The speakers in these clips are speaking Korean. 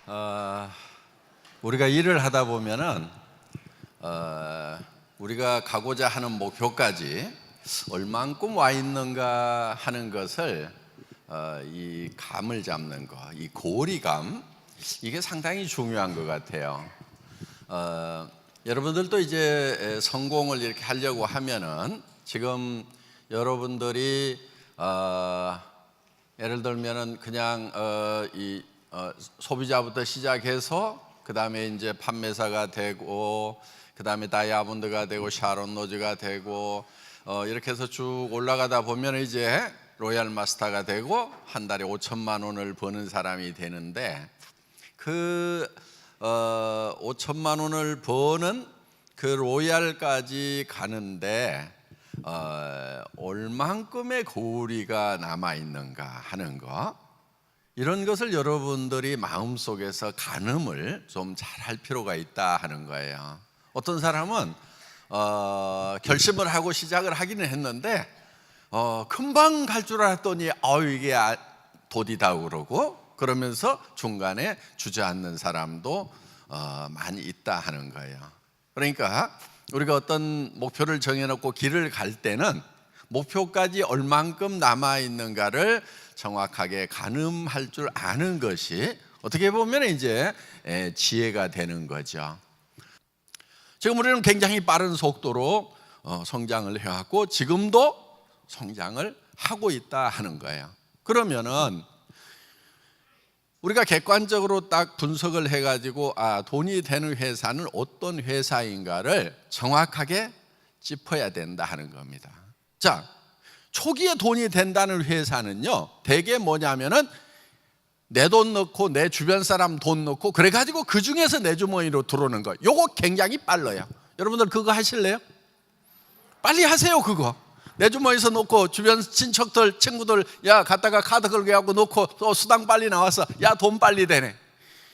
어, 우리가 일을 하다 보면은 우리가 가고자 하는 목표까지 얼만큼 와 있는가 하는 것을 이 감을 잡는 거, 이 고리감, 이게 상당히 중요한 것 같아요. 여러분들도 이제 성공을 이렇게 하려고 하면은 지금 여러분들이 예를 들면은 그냥 소비자부터 시작해서 그 다음에 이제 판매사가 되고 그 다음에 다이아몬드가 되고 샤론 로즈가 되고 이렇게 해서 쭉 올라가다 보면 이제 로얄 마스터가 되고 한 달에 5천만 원을 버는 사람이 되는데 그 5천만 원을 버는 그 로얄까지 가는데 얼만큼의 고리가 남아 있는가 하는 거, 이런 것을 여러분들이 마음속에서 가늠을 좀 잘 할 필요가 있다 하는 거예요. 어떤 사람은 결심을 하고 시작을 하기는 했는데 금방 갈 줄 알았더니 이게 도디다 그러고 그러면서 중간에 주저앉는 사람도 많이 있다 하는 거예요. 그러니까 우리가 어떤 목표를 정해놓고 길을 갈 때는 목표까지 얼만큼 남아있는가를 정확하게 가늠할 줄 아는 것이 어떻게 보면 이제 지혜가 되는 거죠. 지금 우리는 굉장히 빠른 속도로 성장을 해왔고 지금도 성장을 하고 있다 하는 거예요. 그러면은 우리가 객관적으로 딱 분석을 해가지고 돈이 되는 회사는 어떤 회사인가를 정확하게 짚어야 된다 하는 겁니다. 자, 초기에 돈이 된다는 회사는요, 대개 뭐냐면은 내 돈 넣고 내 주변 사람 돈 넣고 그래가지고 그 중에서 내 주머니로 들어오는 거, 요거 굉장히 빨라요. 여러분들 그거 하실래요? 빨리 하세요. 그거 내 주머니에서 놓고 주변 친척들 친구들 야 갔다가 카드 걸게 하고 놓고 또 수당 빨리 나와서 야 돈 빨리 되네.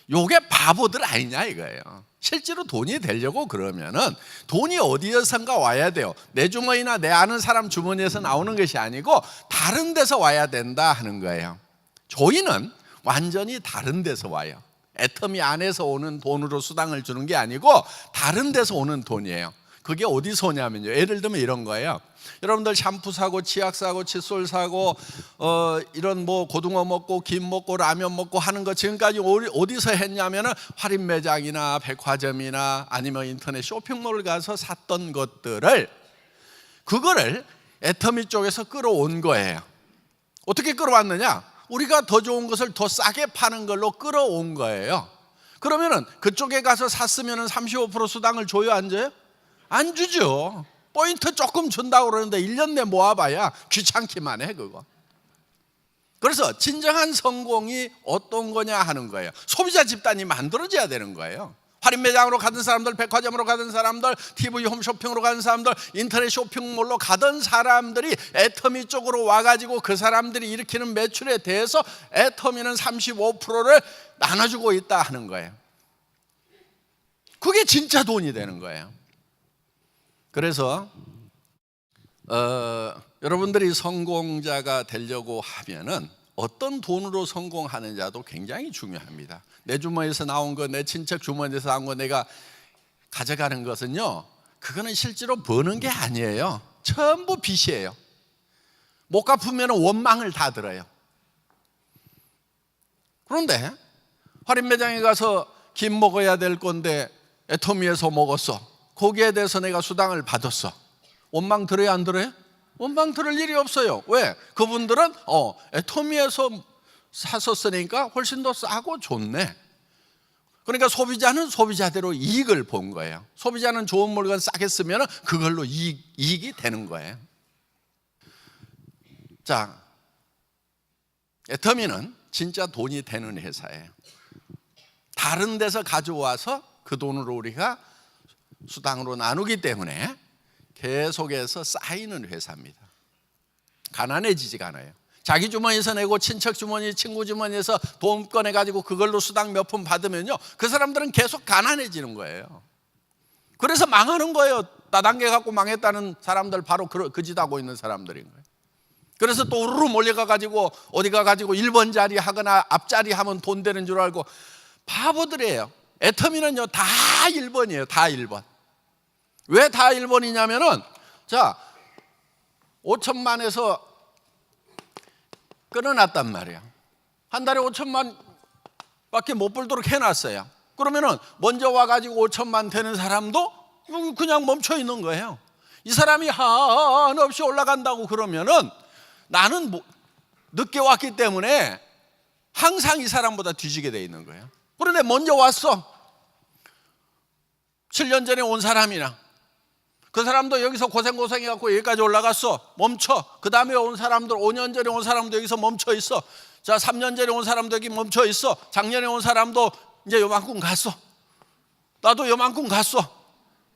요게 바보들 아니냐 이거예요. 실제로 돈이 되려고 그러면은 돈이 어디에선가 와야 돼요. 내 주머니나 내 아는 사람 주머니에서 나오는 것이 아니고 다른 데서 와야 된다 하는 거예요. 저희는 완전히 다른 데서 와요. 애터미 안에서 오는 돈으로 수당을 주는 게 아니고 다른 데서 오는 돈이에요. 그게 어디서 오냐면요, 예를 들면 이런 거예요. 여러분들 샴푸 사고 치약 사고 칫솔 사고 이런 뭐 고등어 먹고 김 먹고 라면 먹고 하는 거 지금까지 어디서 했냐면은 할인 매장이나 백화점이나 아니면 인터넷 쇼핑몰 가서 샀던 것들을 그거를 애터미 쪽에서 끌어온 거예요. 어떻게 끌어왔느냐? 우리가 더 좋은 것을 더 싸게 파는 걸로 끌어온 거예요. 그러면은 그쪽에 가서 샀으면은 35% 수당을 줘요, 안 줘요? 안 주죠. 포인트 조금 준다고 그러는데 1년 내 모아봐야 귀찮기만 해 그거. 그래서 진정한 성공이 어떤 거냐 하는 거예요. 소비자 집단이 만들어져야 되는 거예요. 할인 매장으로 가던 사람들, 백화점으로 가던 사람들, TV 홈쇼핑으로 가던 사람들, 인터넷 쇼핑몰로 가던 사람들이 애터미 쪽으로 와가지고 그 사람들이 일으키는 매출에 대해서 애터미는 35%를 나눠주고 있다 하는 거예요. 그게 진짜 돈이 되는 거예요. 그래서 여러분들이 성공자가 되려고 하면은 어떤 돈으로 성공하느냐도 굉장히 중요합니다. 내 주머니에서 나온 거, 내 친척 주머니에서 나온 거 내가 가져가는 것은요, 그거는 실제로 버는 게 아니에요. 전부 빚이에요. 못 갚으면 원망을 다 들어요. 그런데 할인 매장에 가서 김 먹어야 될 건데 애터미에서 먹었어. 거기에 대해서 내가 수당을 받았어. 원망 들어요, 안 들어요? 원망 들을 일이 없어요. 왜? 그분들은 애터미에서 샀었으니까 훨씬 더 싸고 좋네. 그러니까 소비자는 소비자대로 이익을 본 거예요. 소비자는 좋은 물건 싸게 쓰면 그걸로 이익이 되는 거예요. 자, 애터미는 진짜 돈이 되는 회사예요. 다른 데서 가져와서 그 돈으로 우리가 수당으로 나누기 때문에 계속해서 쌓이는 회사입니다. 가난해지지가 않아요. 자기 주머니에서 내고 친척 주머니, 친구 주머니에서 돈 꺼내가지고 그걸로 수당 몇 푼 받으면요, 그 사람들은 계속 가난해지는 거예요. 그래서 망하는 거예요. 다단계 갖고 망했다는 사람들 바로 그 짓 하고 있는 사람들인 거예요. 그래서 또 우르르 몰려가가지고 어디 가가지고 1번 자리 하거나 앞자리 하면 돈 되는 줄 알고 바보들이에요. 애터미는요 다 1번이에요. 다 1번. 왜 다 1번이냐면은 자 5천만에서 끊어놨단 말이에요. 한 달에 5천만 밖에 못 벌도록 해놨어요. 그러면은 먼저 와가지고 5천만 되는 사람도 그냥 멈춰 있는 거예요. 이 사람이 한없이 올라간다고 그러면은 나는 늦게 왔기 때문에 항상 이 사람보다 뒤지게 돼 있는 거예요. 그런데 먼저 왔어. 7년 전에 온 사람이나 그 사람도 여기서 고생해갖고 여기까지 올라갔어. 멈춰. 그 다음에 온 사람들 5년 전에 온 사람도 여기서 멈춰 있어. 자 3년 전에 온 사람도 여기 멈춰 있어. 작년에 온 사람도 이제 요만큼 갔어. 나도 요만큼 갔어.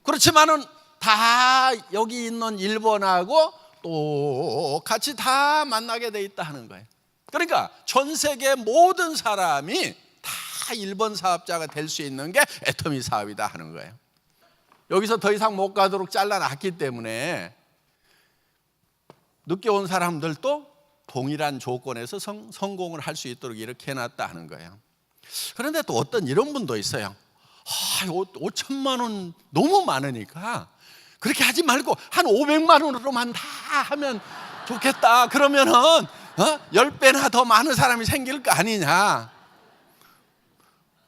그렇지만은 다 여기 있는 1번하고 똑같이 다 만나게 돼 있다 하는 거예요. 그러니까 전 세계 모든 사람이 다 1번 사업자가 될 수 있는 게 애터미 사업이다 하는 거예요. 여기서 더 이상 못 가도록 잘라놨기 때문에 늦게 온 사람들도 동일한 조건에서 성공을 할 수 있도록 이렇게 해놨다 하는 거예요. 그런데 또 어떤 이런 분도 있어요. 5천만 원 너무 많으니까 그렇게 하지 말고 한 500만 원으로만 다 하면 좋겠다. 그러면은 10배나 더 많은 사람이 생길 거 아니냐.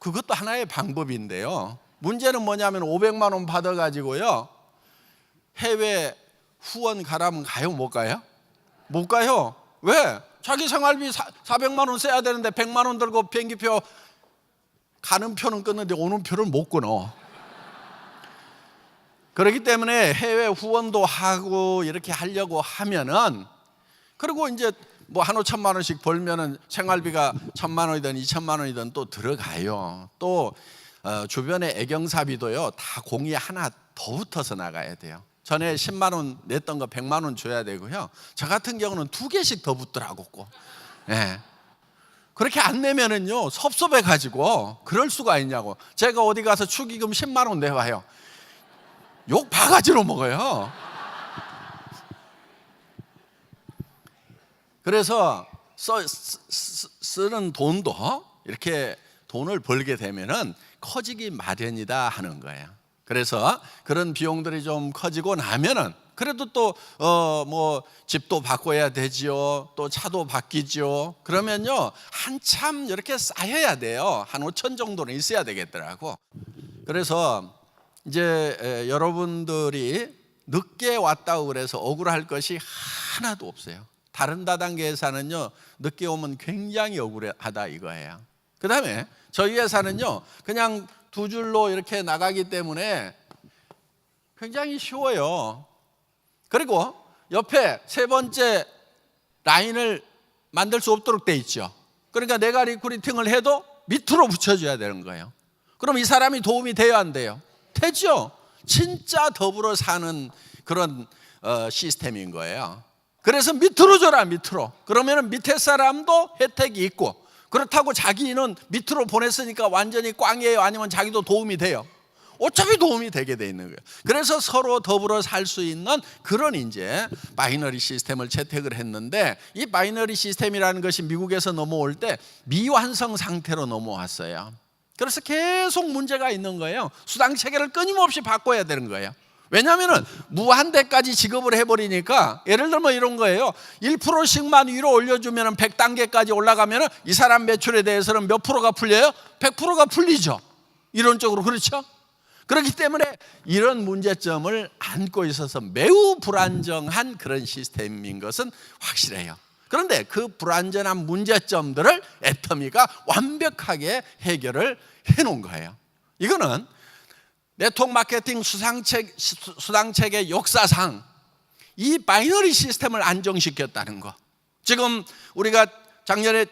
그것도 하나의 방법인데요. 문제는 뭐냐면 500만 원 받아가지고요 해외 후원 가라면 가요? 못 가요? 못 가요. 왜? 자기 생활비 400만 원 써야 되는데 100만 원 들고 비행기표 가는 표는 끊는데 오는 표를 못 끊어. 그렇기 때문에 해외 후원도 하고 이렇게 하려고 하면은 그리고 이제 뭐 한 5천만 원씩 벌면은 생활비가 1,000만 원이든 2천만 원이든 또 들어가요. 또 주변에 애경사비도요 다 공이 하나 더 붙어서 나가야 돼요. 전에 10만 원 냈던 거 100만 원 줘야 되고요. 저 같은 경우는 2개씩 더 붙더라고 꼭. 예. 그렇게 안 내면은요 섭섭해 가지고 그럴 수가 있냐고. 제가 어디 가서 축의금 10만 원 내와요. 욕 바가지로 먹어요. 그래서 쓰는 돈도 이렇게 돈을 벌게 되면은 커지기 마련이다 하는 거예요. 그래서 그런 비용들이 좀 커지고 나면은 그래도 또 뭐 집도 바꿔야 되지요. 또 차도 바뀌죠. 그러면요 한참 이렇게 쌓여야 돼요. 한 5천 정도는 있어야 되겠더라고. 그래서 이제 여러분들이 늦게 왔다고 그래서 억울할 것이 하나도 없어요. 다른 다단계에서는요 늦게 오면 굉장히 억울하다 이거예요. 그 다음에 저희 회사는요 그냥 2줄로 이렇게 나가기 때문에 굉장히 쉬워요. 그리고 옆에 3번째 라인을 만들 수 없도록 돼 있죠. 그러니까 내가 리크루팅을 해도 밑으로 붙여줘야 되는 거예요. 그럼 이 사람이 도움이 돼야 안 돼요? 되죠. 진짜 더불어 사는 그런 시스템인 거예요. 그래서 밑으로 줘라 밑으로. 그러면 밑에 사람도 혜택이 있고 그렇다고 자기는 밑으로 보냈으니까 완전히 꽝이에요? 아니면 자기도 도움이 돼요? 어차피 도움이 되게 돼 있는 거예요. 그래서 서로 더불어 살 수 있는 그런 이제 바이너리 시스템을 채택을 했는데 이 바이너리 시스템이라는 것이 미국에서 넘어올 때 미완성 상태로 넘어왔어요. 그래서 계속 문제가 있는 거예요. 수당 체계를 끊임없이 바꿔야 되는 거예요. 왜냐하면 무한대까지 지급을 해버리니까 예를 들면 이런 거예요. 1%씩만 위로 올려주면 100단계까지 올라가면 이 사람 매출에 대해서는 몇 프로가 풀려요? 100%가 풀리죠. 이론적으로 그렇죠? 그렇기 때문에 이런 문제점을 안고 있어서 매우 불안정한 그런 시스템인 것은 확실해요. 그런데 그 불완전한 문제점들을 애터미가 완벽하게 해결을 해놓은 거예요. 이거는 네트워크 마케팅 수당체계 역사상 이 바이너리 시스템을 안정시켰다는 거. 지금 우리가 작년에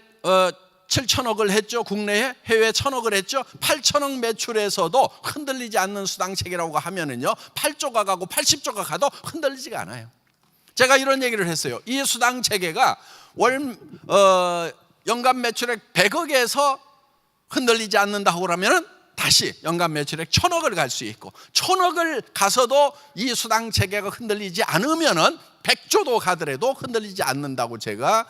7천억을 했죠. 국내에 해외에 1,000억을 했죠. 8천억 매출에서도 흔들리지 않는 수당체계라고 하면은요 8조가 가고 80조가 가도 흔들리지가 않아요. 제가 이런 얘기를 했어요. 이 수당체계가 연간 매출액 100억에서 흔들리지 않는다고 그러면은 다시 연간 매출액 1,000억을 갈 수 있고 1,000억을 가서도 이 수당체계가 흔들리지 않으면은 100조도 가더라도 흔들리지 않는다고 제가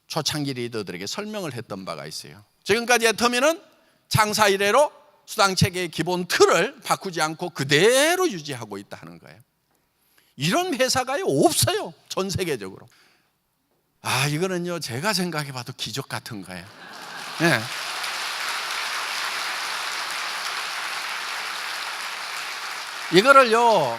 초창기 리더들에게 설명을 했던 바가 있어요. 지금까지 애터미는 장사 이래로 수당체계의 기본 틀을 바꾸지 않고 그대로 유지하고 있다는 거예요. 이런 회사가요 없어요, 전 세계적으로. 이거는요 제가 생각해봐도 기적 같은 거예요. 네. 이거를요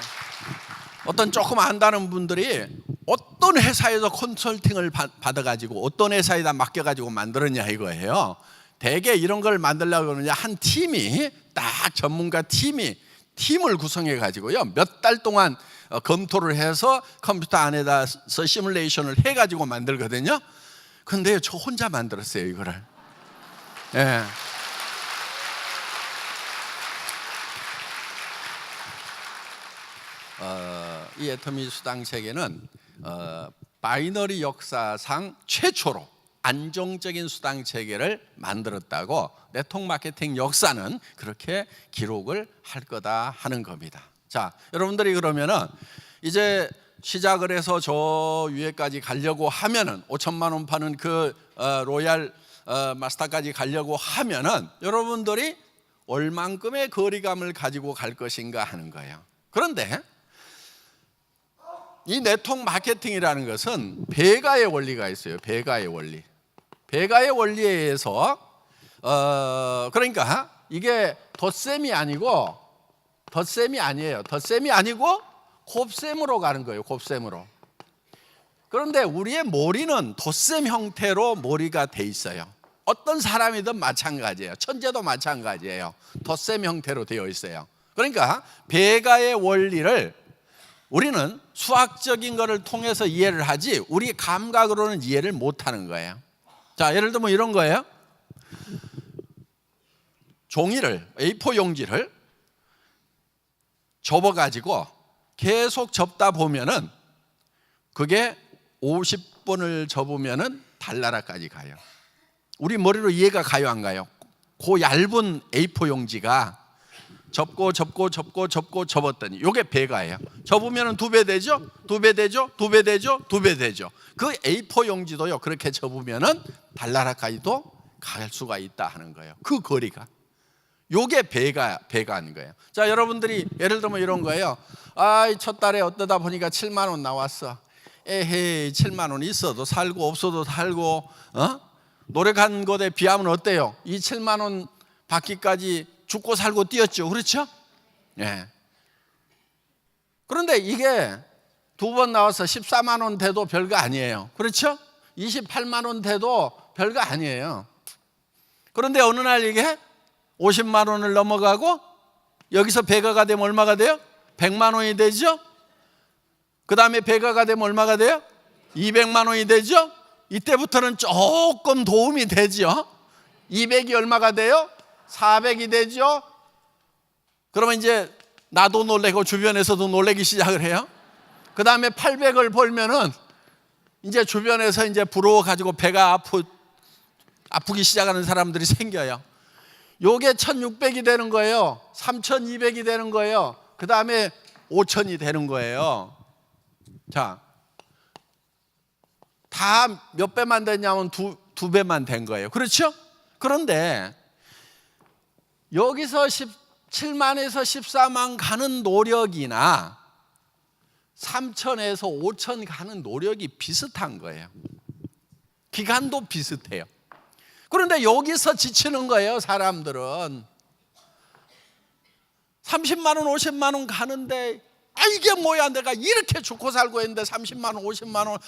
어떤 조금 안다는 분들이 어떤 회사에서 컨설팅을 받아가지고 어떤 회사에다 맡겨가지고 만들었냐 이거예요. 대개 이런 걸 만들려고 그러냐, 한 팀이 딱 전문가 팀을 구성해 가지고요 몇 달 동안 검토를 해서 컴퓨터 안에다 시뮬레이션을 해 가지고 만들거든요. 근데 저 혼자 만들었어요 이거를. 예. 이 애터미 수당 체계는 바이너리 역사상 최초로 안정적인 수당 체계를 만들었다고 네트워크 마케팅 역사는 그렇게 기록을 할 거다 하는 겁니다. 자, 여러분들이 그러면은 이제 시작을 해서 저 위에까지 가려고 하면은 5천만 원 파는 그 로얄 마스터까지 가려고 하면은 여러분들이 얼만큼의 거리감을 가지고 갈 것인가 하는 거예요. 그런데 이 네트워크 마케팅이라는 것은 배가의 원리가 있어요. 배가의 원리. 배가의 원리에 의해서 그러니까 이게 덧셈이 아니고 곱셈으로 가는 거예요. 곱셈으로. 그런데 우리의 머리는 덧셈 형태로 머리가 돼 있어요. 어떤 사람이든 마찬가지예요. 천재도 마찬가지예요. 덧셈 형태로 되어 있어요. 그러니까 배가의 원리를 우리는 수학적인 것을 통해서 이해를 하지 우리 감각으로는 이해를 못하는 거예요. 자, 예를 들면 이런 거예요. 종이를 A4 용지를 접어가지고 계속 접다 보면은 그게 50번을 접으면은 달나라까지 가요. 우리 머리로 이해가 가요, 안 가요? 그 얇은 A4 용지가 접었더니 이게 배가예요. 접으면 2배 되죠? 2배 되죠? 2배 되죠? 2배 되죠. 그 A4 용지도요 그렇게 접으면 달나라까지도 갈 수가 있다 하는 거예요. 그 거리가. 요게 배가 하는 거예요. 자, 여러분들이 예를 들면 이런 거예요. 첫 달에 어떠다 보니까 7만 원 나왔어. 에헤이, 7만 원 있어도 살고 없어도 살고 노력한 것에 비하면 어때요? 이 7만 원 받기까지 죽고 살고 뛰었죠. 그렇죠? 예. 그런데 이게 2번 나와서 14만 원 돼도 별거 아니에요. 그렇죠? 28만 원 돼도 별거 아니에요. 그런데 어느 날 이게 50만 원을 넘어가고 여기서 배가가 되면 얼마가 돼요? 100만 원이 되죠? 그 다음에 배가가 되면 얼마가 돼요? 200만 원이 되죠? 이때부터는 조금 도움이 되죠? 200이 얼마가 돼요? 400이 되죠? 그러면 이제 나도 놀래고 주변에서도 놀래기 시작을 해요. 그 다음에 800을 벌면은 이제 주변에서 이제 부러워가지고 배가 아프기 시작하는 사람들이 생겨요. 요게 1600이 되는 거예요. 3200이 되는 거예요. 그 다음에 5000이 되는 거예요. 자, 다 몇 배만 됐냐면 두 배만 된 거예요. 그렇죠? 그런데 여기서 7만에서 14만 가는 노력이나 3천에서 5천 가는 노력이 비슷한 거예요. 기간도 비슷해요. 그런데 여기서 지치는 거예요. 사람들은 30만 원 50만 원 가는데 이게 뭐야, 내가 이렇게 죽고 살고 있는데 30만 원 50만 원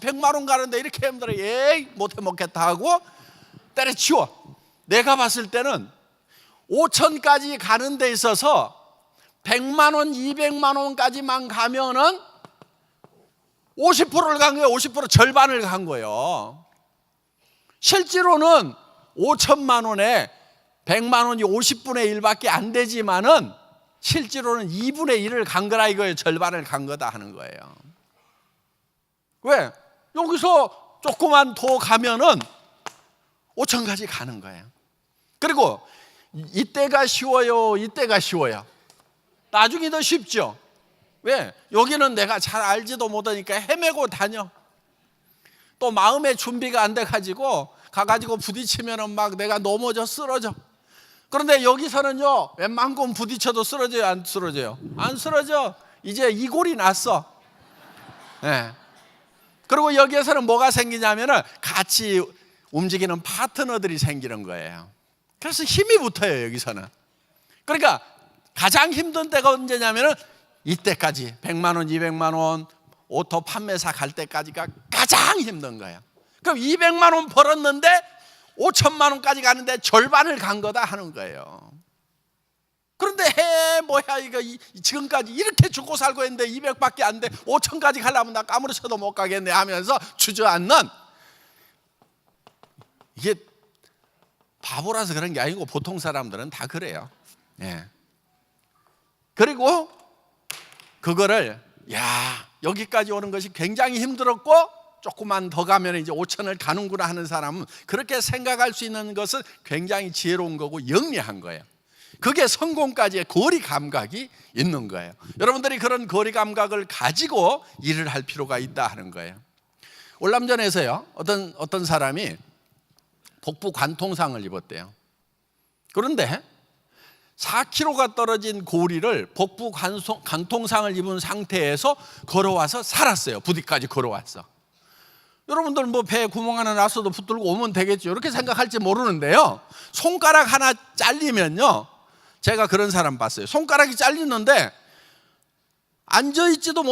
100만 원 가는데 이렇게 힘들어, 에이 못해 먹겠다 하고 때려치워. 내가 봤을 때는 5천까지 가는 데 있어서 100만 원 200만 원까지만 가면은 50%를 간 거예요. 50% 절반을 간 거예요. 실제로는 5천만 원에 100만 원이 50분의 1밖에 안 되지만은 실제로는 2분의 1을 간 거라 이거예요. 절반을 간 거다 하는 거예요. 왜? 여기서 조금만 더 가면은 5천까지 가는 거예요. 그리고 이때가 쉬워요, 이때가 쉬워요. 나중이 더 쉽죠. 왜? 여기는 내가 잘 알지도 못하니까 헤매고 다녀. 또 마음의 준비가 안 돼가지고 가가지고 부딪히면은 막 내가 넘어져 쓰러져. 그런데 여기서는요, 웬만큼 부딪혀도 쓰러져요, 안 쓰러져요? 안 쓰러져. 이제 이골이 났어. 네. 그리고 여기에서는 뭐가 생기냐면은 같이 움직이는 파트너들이 생기는 거예요. 그래서 힘이 붙어요, 여기서는. 그러니까 가장 힘든 때가 언제냐면은 이때까지 100만 원, 200만 원 오토 판매사 갈 때까지가 가장 힘든 거예요. 그럼 200만 원 벌었는데 5천만 원까지 가는데 절반을 간 거다 하는 거예요. 그런데 뭐야 이거 지금까지 이렇게 죽고 살고 했는데 200밖에 안 돼, 5천까지 가려면 나 까무러쳐도 못 가겠네 하면서 주저앉는, 이게 바보라서 그런 게 아니고 보통 사람들은 다 그래요. 예. 그리고 그거를 여기까지 오는 것이 굉장히 힘들었고 조금만 더 가면 이제 5천을 가는구나 하는 사람은 그렇게 생각할 수 있는 것은 굉장히 지혜로운 거고 영리한 거예요. 그게 성공까지의 거리 감각이 있는 거예요. 여러분들이 그런 거리 감각을 가지고 일을 할 필요가 있다 하는 거예요. 월남전에서요, 어떤 사람이 복부 관통상을 입었대요. 그런데 4kg가 떨어진 고리를 복부 관통상을 입은 상태에서 걸어와서 살았어요. 부디까지 걸어왔어. 여러분들 뭐 배에 구멍 하나 났어도 붙들고 오면 되겠죠, 이렇게 생각할지 모르는데요, 손가락 하나 잘리면요, 제가 그런 사람 봤어요. 손가락이 잘리는데 앉아있지도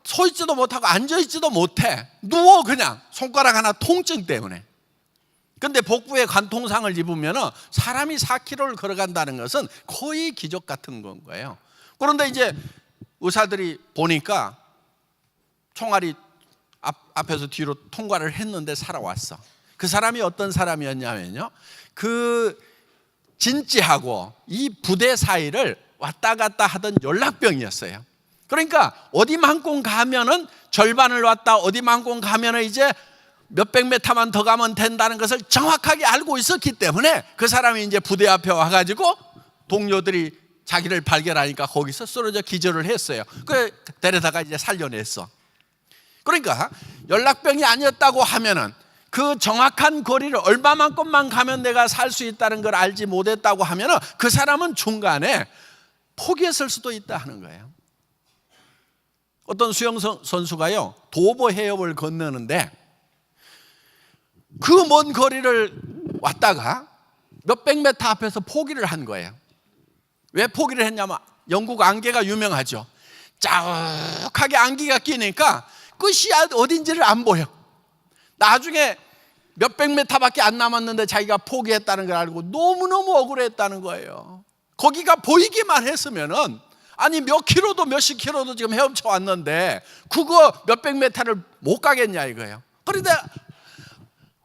서있지도 못하고 앉아있지도 못해. 누워 그냥, 손가락 하나 통증 때문에. 근데 복부에 관통상을 입으면 사람이 4km를 걸어간다는 것은 거의 기적 같은 건 거예요. 그런데 이제 의사들이 보니까 총알이 앞에서 뒤로 통과를 했는데 살아왔어. 그 사람이 어떤 사람이었냐면요, 그 진지하고 이 부대 사이를 왔다 갔다 하던 연락병이었어요. 그러니까 어디만큼 가면은 절반을 왔다, 어디만큼 가면은 이제 몇백 미터만 더 가면 된다는 것을 정확하게 알고 있었기 때문에 그 사람이 이제 부대 앞에 와가지고 동료들이 자기를 발견하니까 거기서 쓰러져 기절을 했어요. 그래 데려다가 이제 살려냈어. 그러니까 연락병이 아니었다고 하면은 그 정확한 거리를 얼마만큼만 가면 내가 살 수 있다는 걸 알지 못했다고 하면은 그 사람은 중간에 포기했을 수도 있다 하는 거예요. 어떤 수영 선수가요, 도보 해협을 건너는데 그 먼 거리를 왔다가 몇백 미터 앞에서 포기를 한 거예요. 왜 포기를 했냐면 영국 안개가 유명하죠. 짜욱하게 안개가 끼니까 끝이 어딘지를 안 보여. 나중에 몇백 미터밖에 안 남았는데 자기가 포기했다는 걸 알고 너무너무 억울했다는 거예요. 거기가 보이기만 했으면은, 아니 몇 킬로도 몇십 킬로도 지금 헤엄쳐 왔는데 그거 몇백 미터를 못 가겠냐 이거예요. 그런데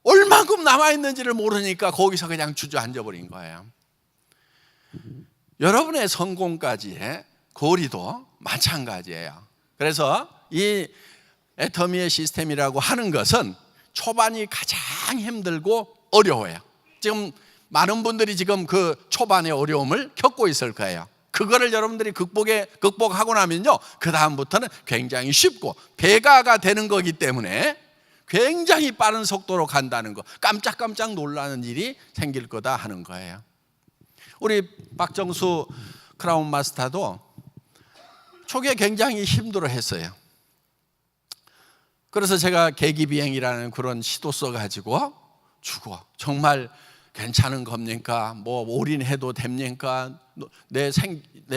얼마큼 남아있는지를 모르니까 거기서 그냥 주저앉아 버린 거예요. 여러분의 성공까지의 거리도 마찬가지예요. 그래서 이 애터미의 시스템이라고 하는 것은 초반이 가장 힘들고 어려워요. 지금 많은 분들이 지금 그 초반의 어려움을 겪고 있을 거예요. 그거를 여러분들이 극복하고 나면요, 그 다음부터는 굉장히 쉽고 배가가 되는 거기 때문에 굉장히 빠른 속도로 간다는 거, 깜짝깜짝 놀라는 일이 생길 거다 하는 거예요. 우리 박정수 크라운 마스터도 초기에 굉장히 힘들어 했어요. 그래서 제가 계기비행이라는 그런 시도 써가지고 죽어, 정말 괜찮은 겁니까? 뭐 올인해도 됩니까? 내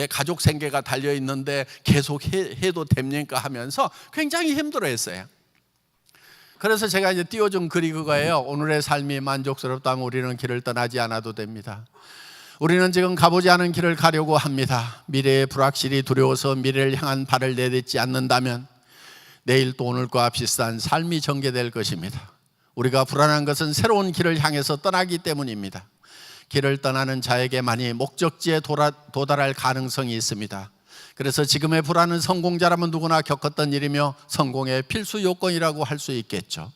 가족 생계가 달려있는데 계속 해도 됩니까? 하면서 굉장히 힘들어 했어요. 그래서 제가 이제 띄워준 글이 그거예요. 오늘의 삶이 만족스럽다면 우리는 길을 떠나지 않아도 됩니다. 우리는 지금 가보지 않은 길을 가려고 합니다. 미래의 불확실이 두려워서 미래를 향한 발을 내딛지 않는다면 내일 또 오늘과 비슷한 삶이 전개될 것입니다. 우리가 불안한 것은 새로운 길을 향해서 떠나기 때문입니다. 길을 떠나는 자에게만이 목적지에 도달할 가능성이 있습니다. 그래서 지금의 불안은 성공자라면 누구나 겪었던 일이며 성공의 필수 요건이라고 할 수 있겠죠.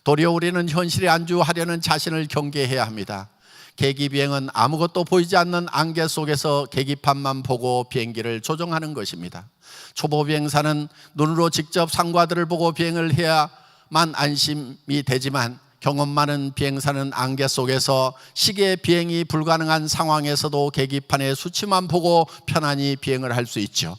도리어 우리는 현실에 안주하려는 자신을 경계해야 합니다. 계기비행은 아무것도 보이지 않는 안개 속에서 계기판만 보고 비행기를 조종하는 것입니다. 초보 비행사는 눈으로 직접 상과들을 보고 비행을 해야만 안심이 되지만 경험 많은 비행사는 안개 속에서 시계 비행이 불가능한 상황에서도 계기판의 수치만 보고 편안히 비행을 할 수 있죠.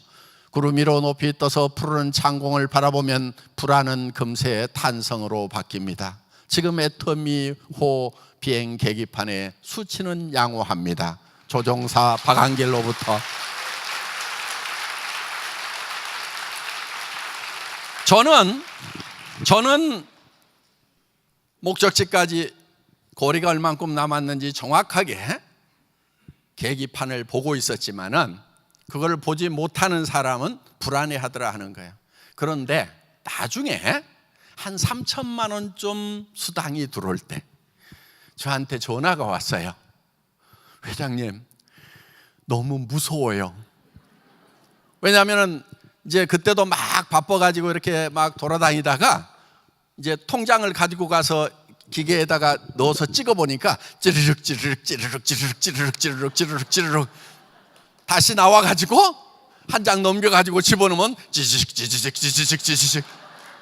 구름 위로 높이 떠서 푸르른 창공을 바라보면 불안은 금세 탄성으로 바뀝니다. 지금 애터미호 비행 계기판의 수치는 양호합니다. 조종사 박한길로부터. 저는 목적지까지 거리가 얼만큼 남았는지 정확하게 계기판을 보고 있었지만은 그걸 보지 못하는 사람은 불안해하더라 하는 거예요. 그런데 나중에 한 3천만 원쯤 수당이 들어올 때 저한테 전화가 왔어요. 회장님, 너무 무서워요. 왜냐하면은 이제 그때도 막 바빠가지고 이렇게 막 돌아다니다가 이제 통장을 가지고 가서 기계에다가 넣어서 찍어보니까 찌르륵 찌르륵 찌르륵 찌르륵 찌르륵 찌르륵 찌르륵 찌르륵 다시 나와가지고 한 장 넘겨가지고 집어넣으면 찌지직 찌지직 찌지직 찌지직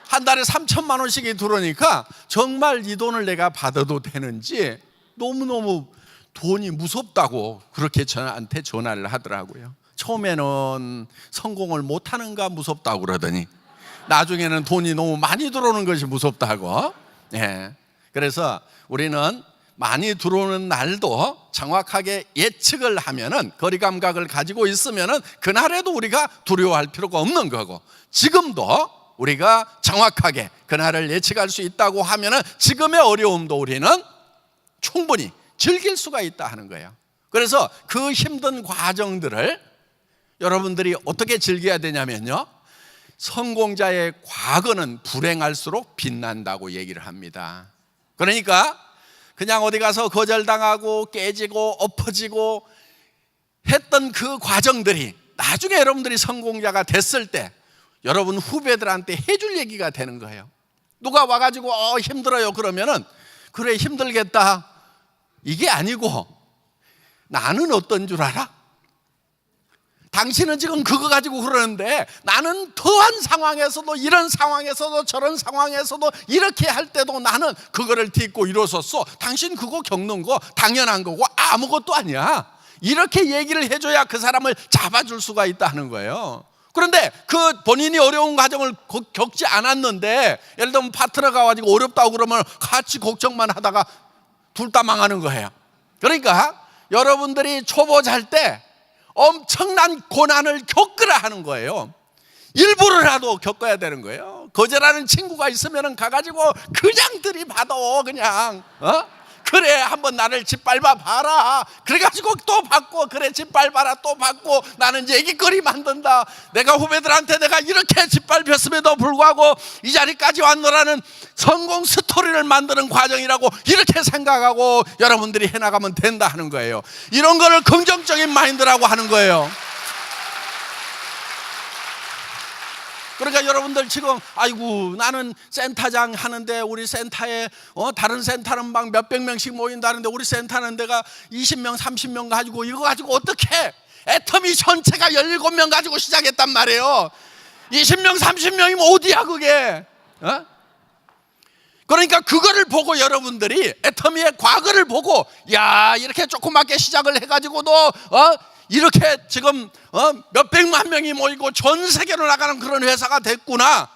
한 달에 3천만 원씩이 들어오니까 정말 이 돈을 내가 받아도 되는지 너무너무 돈이 무섭다고 그렇게 저한테 전화를 하더라고요. 처음에는 성공을 못하는가 무섭다고 그러더니 나중에는 돈이 너무 많이 들어오는 것이 무섭다고. 예. 그래서 우리는 많이 들어오는 날도 정확하게 예측을 하면은 거리 감각을 가지고 있으면은 그날에도 우리가 두려워할 필요가 없는 거고, 지금도 우리가 정확하게 그날을 예측할 수 있다고 하면은 지금의 어려움도 우리는 충분히 즐길 수가 있다 하는 거예요. 그래서 그 힘든 과정들을 여러분들이 어떻게 즐겨야 되냐면요, 성공자의 과거는 불행할수록 빛난다고 얘기를 합니다. 그러니까 그냥 어디 가서 거절당하고 깨지고 엎어지고 했던 그 과정들이 나중에 여러분들이 성공자가 됐을 때 여러분 후배들한테 해줄 얘기가 되는 거예요. 누가 와가지고 힘들어요 그러면은 그래 힘들겠다 이게 아니고, 나는 어떤 줄 알아? 당신은 지금 그거 가지고 그러는데 나는 더한 상황에서도 이런 상황에서도 저런 상황에서도 이렇게 할 때도 나는 그거를 딛고 일어섰어. 당신 그거 겪는 거 당연한 거고 아무것도 아니야. 이렇게 얘기를 해줘야 그 사람을 잡아줄 수가 있다는 거예요. 그런데 그 본인이 어려운 과정을 겪지 않았는데 예를 들면 파트너가 가지고 어렵다고 그러면 같이 걱정만 하다가 둘 다 망하는 거예요. 그러니까 여러분들이 초보자일 때 엄청난 고난을 겪으라 하는 거예요. 일부러라도 겪어야 되는 거예요. 거절하는 친구가 있으면 가가지고 그냥 들이받아. 그냥 그래 한번 나를 짓밟아 봐라. 그래가지고 또 받고, 그래 짓밟아라 또 받고, 나는 얘기거리 만든다. 내가 후배들한테 내가 이렇게 짓밟혔음에도 불구하고 이 자리까지 왔노라는 성공 스토리를 만드는 과정이라고 이렇게 생각하고 여러분들이 해나가면 된다 하는 거예요. 이런 거를 긍정적인 마인드라고 하는 거예요. 그러니까 여러분들 지금 아이고 나는 센터장 하는데 우리 센터에 다른 센터는 막 몇백 명씩 모인다는데 우리 센터는 내가 20명 30명 가지고 이거 가지고 어떻게 애터미 전체가 17명 가지고 시작했단 말이에요. 20명 30명이면 어디야 그게. 그러니까 그거를 보고 여러분들이 애터미의 과거를 보고 야 이렇게 조그맣게 시작을 해가지고도 이렇게 지금 몇백만 명이 모이고 전 세계로 나가는 그런 회사가 됐구나.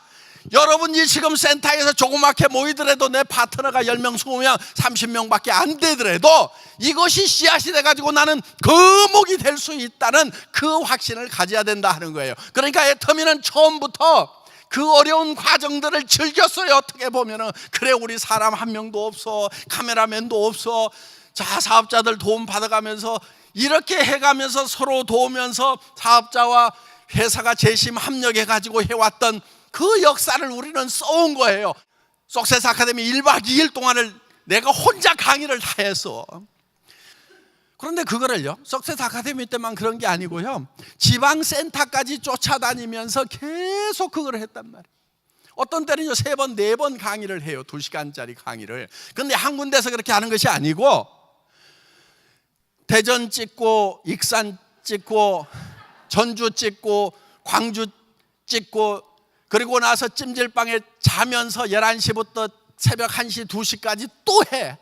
여러분이 지금 센터에서 조그맣게 모이더라도 내 파트너가 10명 20명 30명밖에 안 되더라도 이것이 씨앗이 돼가지고 나는 거목이 될 수 있다는 그 확신을 가져야 된다 하는 거예요. 그러니까 애터미는 처음부터 그 어려운 과정들을 즐겼어요. 어떻게 보면은 그래 우리 사람 한 명도 없어, 카메라맨도 없어, 자 사업자들 도움 받아가면서 이렇게 해가면서 서로 도우면서 사업자와 회사가 재심 합력해가지고 해왔던 그 역사를 우리는 써온 거예요. 석세스 아카데미 1박 2일 동안을 내가 혼자 강의를 다 했어. 그런데 그거를요, 석세스 아카데미 때만 그런 게 아니고요, 지방센터까지 쫓아다니면서 계속 그걸 했단 말이에요. 어떤 때는요 3번 4번 강의를 해요. 2시간짜리 강의를. 근데 한 군데서 그렇게 하는 것이 아니고 대전 찍고 익산 찍고 전주 찍고 광주 찍고 그리고 나서 찜질방에 자면서 11시부터 새벽 1시, 2시까지 또 해.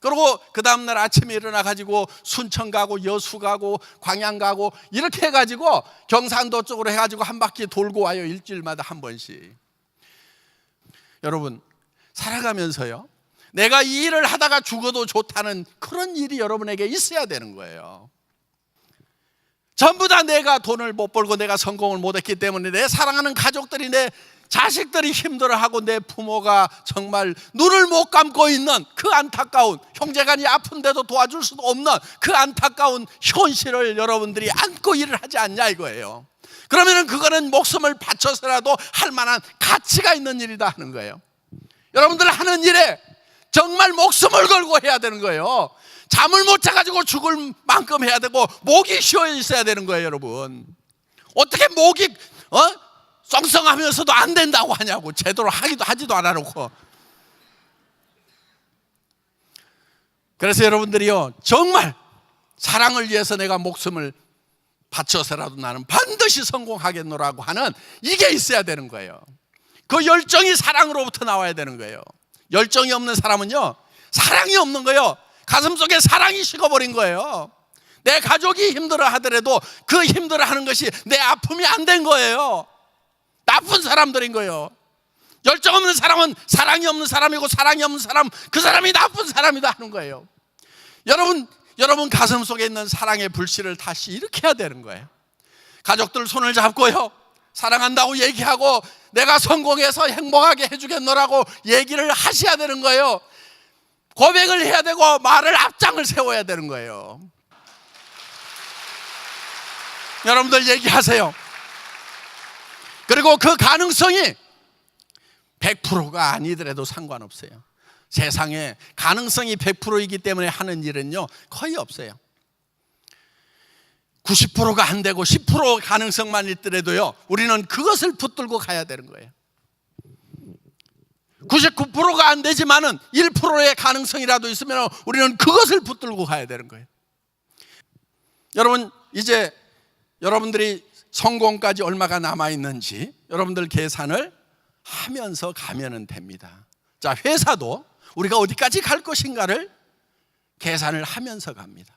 그리고 그 다음날 아침에 일어나 가지고 순천 가고 여수 가고 광양 가고 이렇게 해가지고 경상도 쪽으로 해가지고 한 바퀴 돌고 와요. 일주일마다 한 번씩. 여러분, 살아가면서요, 내가 이 일을 하다가 죽어도 좋다는 그런 일이 여러분에게 있어야 되는 거예요. 전부 다 내가 돈을 못 벌고 내가 성공을 못 했기 때문에 내 사랑하는 가족들이, 내 자식들이 힘들어하고 내 부모가 정말 눈을 못 감고 있는 그 안타까운, 형제간이 아픈데도 도와줄 수도 없는 그 안타까운 현실을 여러분들이 안고 일을 하지 않냐 이거예요. 그러면 그거는 목숨을 바쳐서라도 할 만한 가치가 있는 일이다 하는 거예요. 여러분들 하는 일에 정말 목숨을 걸고 해야 되는 거예요. 잠을 못 자가지고 죽을 만큼 해야 되고 목이 쉬어 있어야 되는 거예요. 여러분, 어떻게 목이 썽썽하면서도 안 된다고 하냐고. 제대로 하지도 않아놓고. 그래서 여러분들이요, 정말 사랑을 위해서 내가 목숨을 바쳐서라도 나는 반드시 성공하겠노라고 하는 이게 있어야 되는 거예요. 그 열정이 사랑으로부터 나와야 되는 거예요. 열정이 없는 사람은요, 사랑이 없는 거예요. 가슴속에 사랑이 식어버린 거예요. 내 가족이 힘들어 하더라도 그 힘들어 하는 것이 내 아픔이 안 된 거예요. 나쁜 사람들인 거예요. 열정 없는 사람은 사랑이 없는 사람이고, 사랑이 없는 사람, 그 사람이 나쁜 사람이다 하는 거예요. 여러분 가슴 속에 있는 사랑의 불씨를 다시 일으켜야 되는 거예요. 가족들 손을 잡고요, 사랑한다고 얘기하고 내가 성공해서 행복하게 해주겠노라고 얘기를 하셔야 되는 거예요. 고백을 해야 되고 말을 앞장을 세워야 되는 거예요. 여러분들 얘기하세요. 그리고 그 가능성이 100%가 아니더라도 상관없어요. 세상에 가능성이 100%이기 때문에 하는 일은요 거의 없어요. 90%가 안 되고 10% 가능성만 있더라도요, 우리는 그것을 붙들고 가야 되는 거예요. 99%가 안 되지만은 1%의 가능성이라도 있으면 우리는 그것을 붙들고 가야 되는 거예요. 여러분, 이제 여러분들이 성공까지 얼마가 남아있는지 여러분들 계산을 하면서 가면 됩니다. 자, 회사도 우리가 어디까지 갈 것인가를 계산을 하면서 갑니다.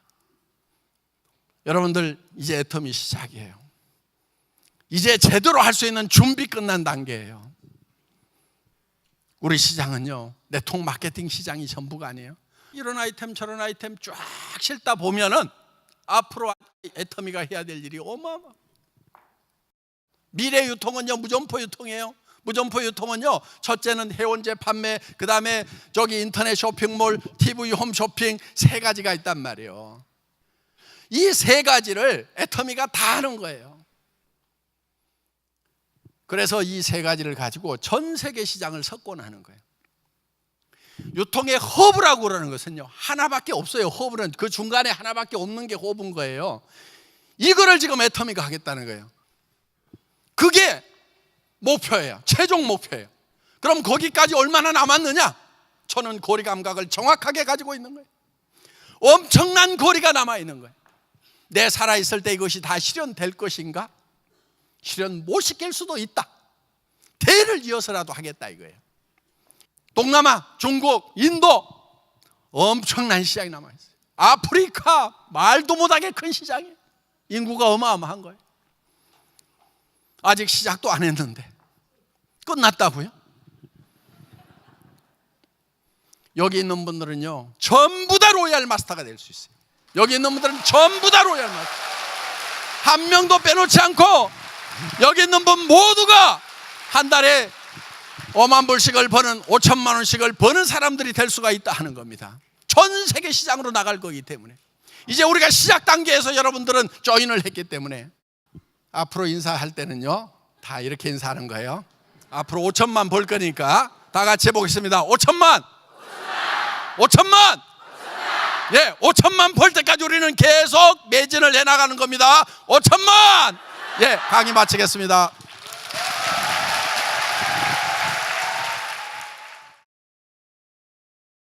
여러분들, 이제 애터미 시작이에요. 이제 제대로 할 수 있는 준비 끝난 단계예요. 우리 시장은요, 네트워크 마케팅 시장이 전부가 아니에요. 이런 아이템 저런 아이템 쫙 실다 보면은 앞으로 애터미가 해야 될 일이 어마어마. 미래 유통은요 무점포 유통이에요. 무점포 유통은요, 첫째는 해원제 판매, 그 다음에 저기 인터넷 쇼핑몰, TV 홈쇼핑, 3가지가 있단 말이에요. 이 3가지를 애터미가 다 하는 거예요. 그래서 이 3가지를 가지고 전 세계 시장을 석권하는 거예요. 유통의 허브라고 그러는 것은요, 하나밖에 없어요. 허브는 그 중간에 하나밖에 없는 게 허브인 거예요. 이거를 지금 애터미가 하겠다는 거예요. 그게 목표예요. 최종 목표예요. 그럼 거기까지 얼마나 남았느냐? 저는 거리 감각을 정확하게 가지고 있는 거예요. 엄청난 거리가 남아있는 거예요. 내 살아있을 때 이것이 다 실현될 것인가? 실현 못 시킬 수도 있다. 대를 이어서라도 하겠다 이거예요. 동남아, 중국, 인도 엄청난 시장이 남아있어요. 아프리카 말도 못하게 큰 시장이에요. 인구가 어마어마한 거예요. 아직 시작도 안 했는데 끝났다고요? 여기 있는 분들은요 전부 다 로얄 마스터가 될 수 있어요. 여기 있는 분들은 전부 다 로얄 마스터, 한 명도 빼놓지 않고 여기 있는 분 모두가 한 달에 5만 불씩을 버는, 5천만 원씩을 버는 사람들이 될 수가 있다 하는 겁니다. 전 세계 시장으로 나갈 거기 때문에 이제 우리가 시작 단계에서 여러분들은 조인을 했기 때문에 앞으로 인사할 때는요 다 이렇게 인사하는 거예요. 앞으로 5천만 벌 거니까 다 같이 해보겠습니다. 5천만! 5천만! 예, 5천만 벌 때까지 우리는 계속 매진을 해나가는 겁니다. 5천만! 예, 강의 마치겠습니다.